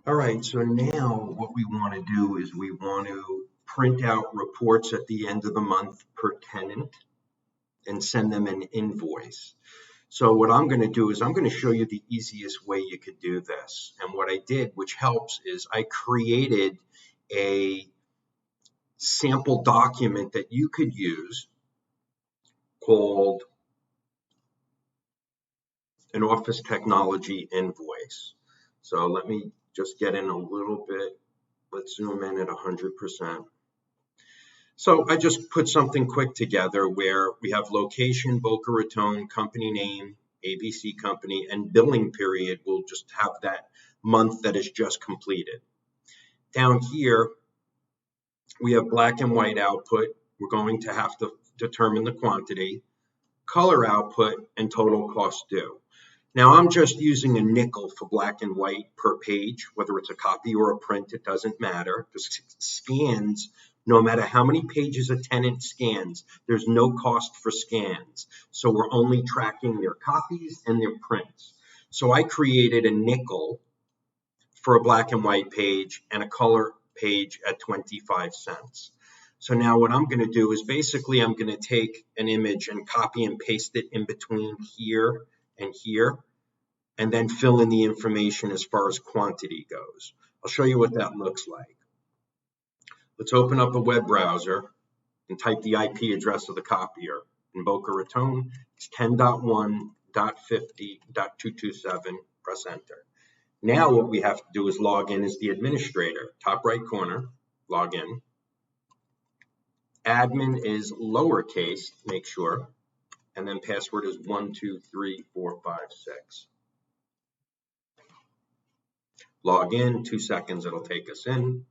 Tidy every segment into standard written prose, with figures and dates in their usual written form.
All right, so now what we want to do is we want to print out reports at the end of the month per tenant and send them an invoice. So what I'm going to do is I'm going to show you the easiest way you could do this. And what I did, which helps, is I created a sample document that you could use called an office technology invoice. So let me just get in a little bit. Let's zoom in at 100%. So I just put something quick together where we have location, Boca Raton, company name, ABC company, and billing period. We'll just have that month that is just completed. Down here, we have black and white output. We're going to have to determine the quantity, color output, and total cost due. Now I'm just using a nickel for black and white per page, whether it's a copy or a print, it doesn't matter. Because scans, no matter how many pages a tenant scans, there's no cost for scans. So we're only tracking their copies and their prints. So I created a nickel for a black and white page and a color page at 25 cents. So now what I'm going to do is basically I'm going to take an image and copy and paste it in between here and here, and then fill in the information as far as quantity goes. I'll show you what that looks like. Let's open up a web browser and type the IP address of the copier. In Boca Raton, it's 10.1.50.227. Press enter. Now what we have to do is log in as the administrator. Top right corner, log in. Admin is lowercase, make sure. And then password is 123456. Log in, 2 seconds, it'll take us in.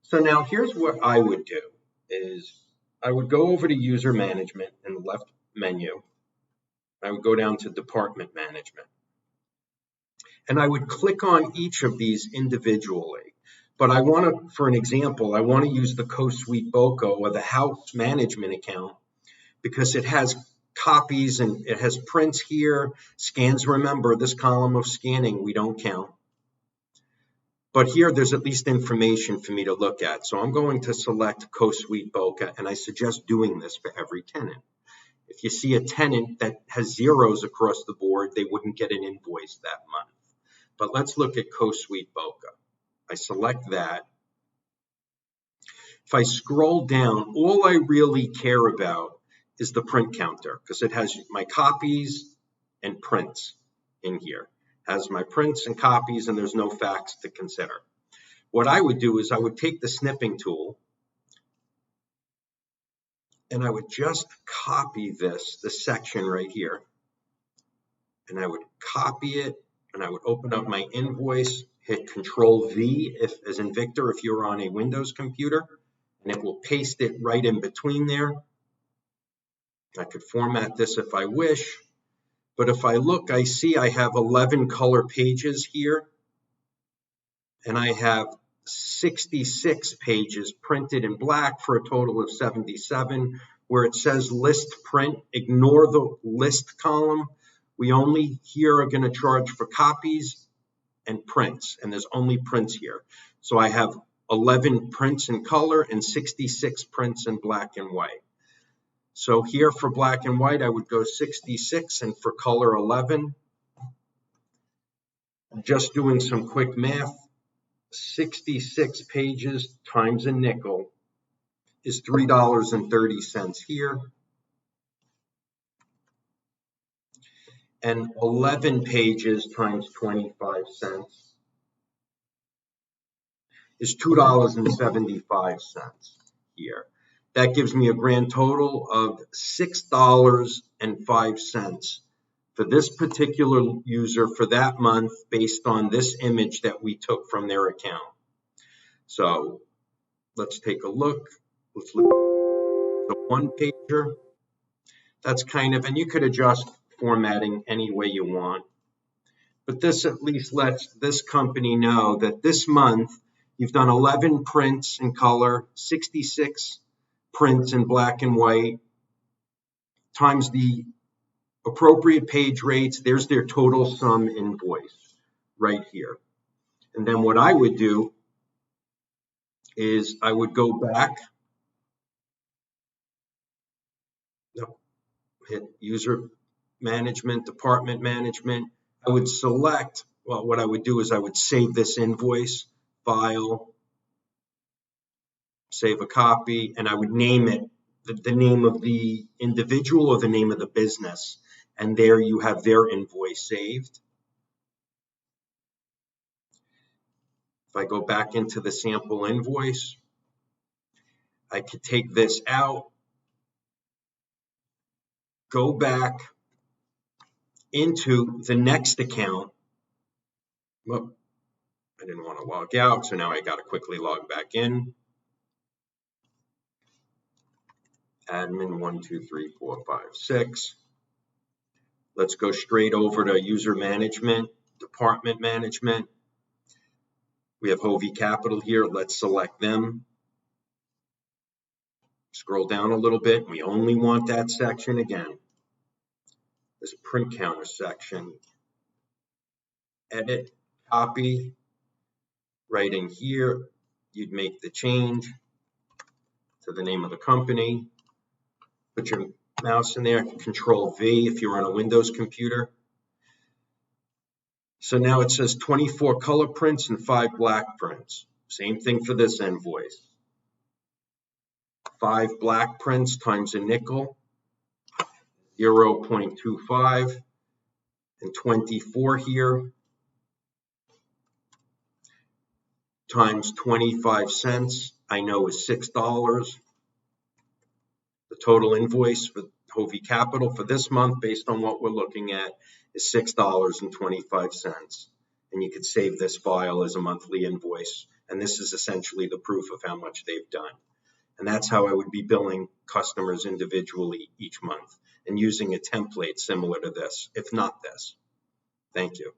So now here's what I would do is I would go over to user management in the left menu. I would go down to department management. And I would click on each of these individually. But I want to, for an example, I want to use the CoSuite Boca or the house management account because it has copies and it has prints here, scans. Remember, this column of scanning we don't count. But here there's at least information for me to look at. So I'm going to select CoSuite Boca, and I suggest doing this for every tenant. If you see a tenant that has zeros across the board, they wouldn't get an invoice that month. But let's look at CoSuite Boca. I select that. If I scroll down, all I really care about is the print counter because it has my copies and prints in here. It has my prints and copies, and there's no facts to consider. What I would do is I would take the snipping tool and I would just copy this section right here. And I would copy it and I would open up my invoice, hit Control V if, as in Victor, if you're on a Windows computer, and it will paste it right in between there. I could format this if I wish, but if I look, I see I have 11 color pages here, and I have 66 pages printed in black for a total of 77. Where it says list print, ignore the list column. We only here are going to charge for copies and prints, and there's only prints here. So I have 11 prints in color and 66 prints in black and white. So here for black and white, I would go 66, and for color 11. Just doing some quick math, 66 pages times a nickel is $3.30 here. And 11 pages times 25 cents is $2.75 here. That gives me a grand total of $6.05 for this particular user for that month based on this image that we took from their account. So let's take a look. Let's look at the one pager. That's kind of, and you could adjust formatting any way you want. But this at least lets this company know that this month you've done 11 prints in color, 66 prints in black and white, times the appropriate page rates. There's their total sum invoice right here. And then what I would do is I would go back, hit user management, department management. I would select, well, what I would do is I would save this invoice, file, save a copy, and I would name it the name of the individual or the name of the business. And there you have their invoice saved. If I go back into the sample invoice, I could take this out, go back into the next account. Well, I didn't want to log out, so now I got to quickly log back in. Admin 1, 2, 3, 4, 5, 6. Let's go straight over to user management, department management. We have Hovey Capital here. Let's select them. Scroll down a little bit. We only want that section again. This print counter section. Edit, copy. Right in here, you'd make the change to the name of the company. Put your mouse in there, Control V if you're on a Windows computer. So now it says 24 color prints and 5 black prints. Same thing for this invoice. 5 black prints times a nickel, 0.25, and 24 here times 25 cents, I know is $6. The total invoice for Hovey Capital for this month, based on what we're looking at, is $6.25. And you could save this file as a monthly invoice. And this is essentially the proof of how much they've done. And that's how I would be billing customers individually each month and using a template similar to this, if not this. Thank you.